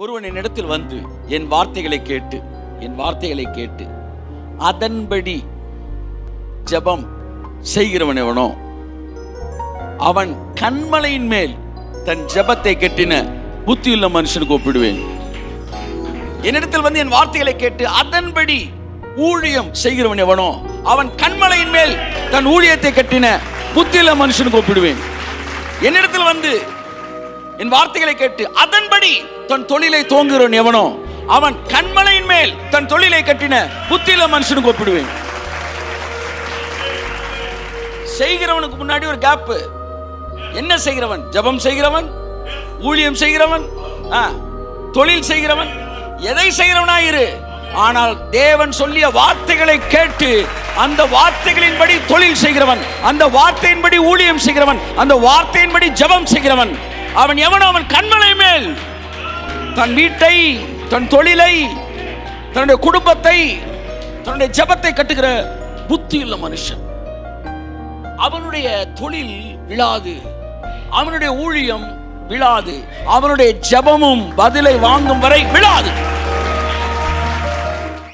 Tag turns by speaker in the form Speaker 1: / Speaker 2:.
Speaker 1: ஒருவன் என்னிடத்தில் வந்து என் வார்த்தைகளை கேட்டு அதன்படி ஜெபம் செய்கிறவன் எவனோ அவன் கன்மலையின் மேல் தன் ஜெபத்தை கட்டின புத்தியுள்ள மனுஷனுக்கு ஒப்பிடுவேன். என்னிடத்தில் வந்து என் வார்த்தைகளை கேட்டு அதன்படி ஊழியம் செய்கிறவன் எவனோ அவன் கன்மலையின் மேல் தன் ஊழியத்தை கட்டின புத்தியுள்ள மனுஷனுக்கு ஒப்பிடுவேன். என்னிடத்தில் வந்து என் வார்த்தைகளை கேட்டு அதன்படி தன் தொழிலை துவங்குகிறவன் எவனோ அவன் கன்மலையின் மேல் தன் தொழிலை கட்டின புத்தியுள்ள மனுஷனுக்கு ஒப்பிடுவேன். செய்கிறவனுக்கு முன்னாடி ஒரு கேப். என்ன செய்கிறவன்? ஜெபம் செய்கிறவன், ஊழியம் செய்கிறவன், தொழில் செய்கிறவன், எதை செய்கிறவனாயிரு. ஆனால் தேவன் சொல்லிய வார்த்தைகளை கேட்டு அந்த வார்த்தைகளின்படி தொழில் செய்கிறவன், அந்த வார்த்தையின்படி ஊழியம் செய்கிறவன், அந்த வார்த்தையின்படி ஜெபம் செய்கிறவன் அவன் எவனோ அவன் கன்மலை மேல் தன் வீட்டை, தன் தொழிலை, தன்னுடைய குடும்பத்தை, தன்னுடைய ஜெபத்தை கட்டுகிற புத்தியுள்ள மனுஷன். அவனுடைய தொழில் விழாது, அவனுடைய ஊழியம் விழாது, அவனுடைய ஜெபமும் பதிலை வாங்கும் வரை விழாது.